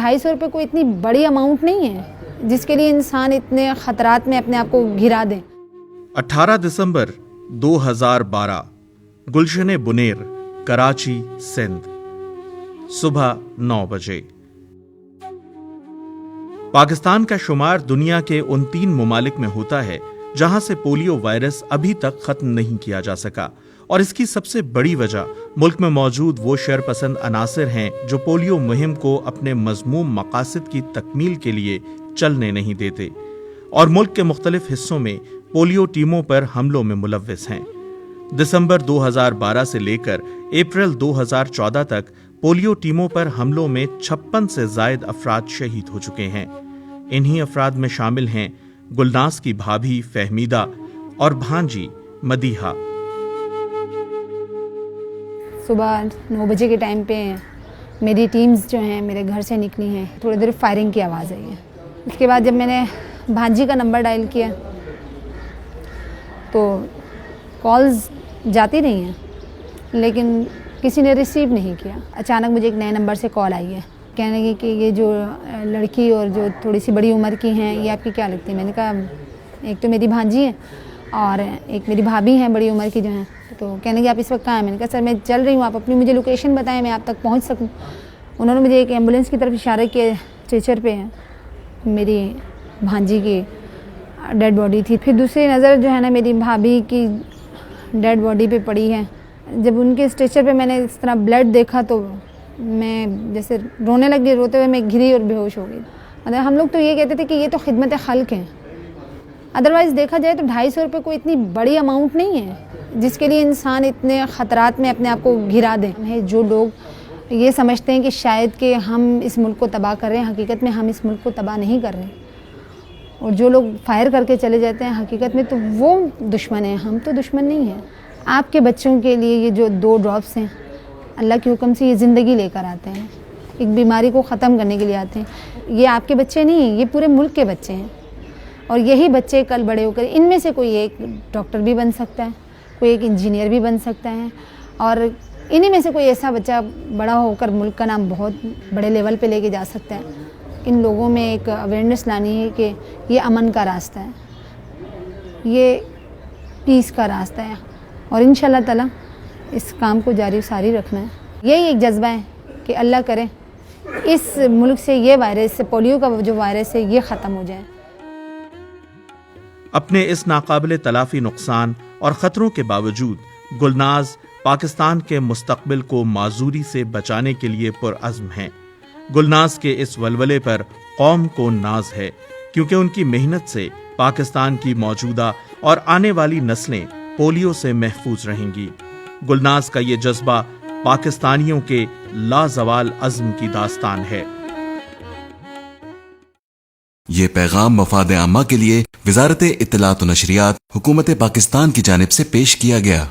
250 روپے کوئی اتنی بڑی اماؤنٹ نہیں ہے جس کے لیے انسان اتنے خطرات میں اپنے آپ کو گھرا دے۔ 18 دسمبر 2012 گلشن بنیر، کراچی، سندھ، صبح 9 بجے۔ پاکستان کا شمار دنیا کے ان 3 ممالک میں ہوتا ہے جہاں سے پولیو وائرس ابھی تک ختم نہیں کیا جا سکا، اور اس کی سب سے بڑی وجہ ملک میں موجود وہ شر پسند عناصر ہیں جو پولیو مہم کو اپنے مذموم مقاصد کی تکمیل کے لیے چلنے نہیں دیتے اور ملک کے مختلف حصوں میں پولیو ٹیموں پر حملوں میں ملوث ہیں۔ دسمبر 2012 سے لے کر اپریل 2014 تک پولیو ٹیموں پر حملوں میں 56 سے زائد افراد شہید ہو چکے ہیں۔ انہی افراد میں شامل ہیں گلناز کی بھابھی فہمیدہ اور بھانجی مدیحہ۔ صبح 9 بجے کے ٹائم پہ میری ٹیمز جو ہیں میرے گھر سے نکلی ہیں، تھوڑی دیر فائرنگ کی آواز آئی ہے۔ اس کے بعد جب میں نے بھانجی کا نمبر ڈائل کیا تو کالز جاتی رہی ہیں لیکن کسی نے ریسیو نہیں کیا۔ اچانک مجھے ایک نئے نمبر سے کال آئی ہے، کہنے لگی کہ یہ جو لڑکی اور جو تھوڑی سی بڑی عمر کی ہیں یہ آپ کی کیا لگتی ہیں؟ میں نے کہا ایک تو میری بھانجی ہے اور ایک میری بھابھی ہیں بڑی عمر کی جو ہیں۔ تو کہنے لگی آپ اس وقت کہاں ہیں؟ میں نے کہا سر میں چل رہی ہوں، آپ اپنی مجھے لوکیشن بتائیں میں آپ تک پہنچ سکوں۔ انہوں نے مجھے ایک ایمبولینس کی طرف اشارہ کیا، اسٹریچر پہ میری بھانجی کی ڈیڈ باڈی تھی۔ پھر دوسری نظر جو ہے نا میری بھابھی کی ڈیڈ باڈی پہ پڑی ہے۔ جب ان کے اسٹریچر پہ میں نے اس طرح بلڈ دیکھا تو میں جیسے رونے لگی، روتے ہوئے میں گری اور بے ہوش ہو گئی۔ مطلب ہم لوگ تو یہ کہتے تھے کہ یہ تو خدمت خلق ہے، ادروائز دیکھا جائے تو 250 روپے کوئی اتنی بڑی اماؤنٹ نہیں ہے جس کے لیے انسان اتنے خطرات میں اپنے آپ کو گھرا دے۔ جو لوگ یہ سمجھتے ہیں کہ شاید کہ ہم اس ملک کو تباہ کر رہے ہیں، حقیقت میں ہم اس ملک کو تباہ نہیں کر رہے، اور جو لوگ فائر کر کے چلے جاتے ہیں حقیقت میں تو وہ دشمن ہیں، ہم تو دشمن نہیں ہیں۔ آپ کے بچوں کے لیے یہ جو 2 ڈراپس ہیں اللہ کے حکم سے یہ زندگی لے کر آتے ہیں، ایک بیماری کو ختم کرنے کے لیے آتے ہیں۔ یہ آپ کے بچے نہیں ہیں، یہ پورے ملک کے بچے ہیں، اور یہی بچے کل بڑے ہو کر ان میں سے کوئی ایک ڈاکٹر بھی بن سکتا ہے، کوئی ایک انجینئر بھی بن سکتا ہے، اور انہی میں سے کوئی ایسا بچہ بڑا ہو کر ملک کا نام بہت بڑے لیول پہ لے کے جا سکتا ہے۔ ان لوگوں میں ایک اویئرنیس لانی ہے کہ یہ امن کا راستہ ہے، یہ پیس کا راستہ ہے، اور انشاءاللہ تعالی اس کام کو جاری و ساری رکھنا ہے۔ یہی ایک جذبہ ہے کہ اللہ کرے اس ملک سے یہ وائرس، پولیو کا جو وائرس ہے یہ ختم ہو جائے۔ اپنے اس ناقابل تلافی نقصان اور خطروں کے باوجود گلناز پاکستان کے مستقبل کو معذوری سے بچانے کے لیے پرعزم ہیں۔ گلناز کے اس ولولے پر قوم کو ناز ہے، کیونکہ ان کی محنت سے پاکستان کی موجودہ اور آنے والی نسلیں پولیو سے محفوظ رہیں گی۔ گلناز کا یہ جذبہ پاکستانیوں کے لازوال عزم کی داستان ہے۔ یہ پیغام مفاد عامہ کے لیے وزارت اطلاعات و نشریات، حکومت پاکستان کی جانب سے پیش کیا گیا۔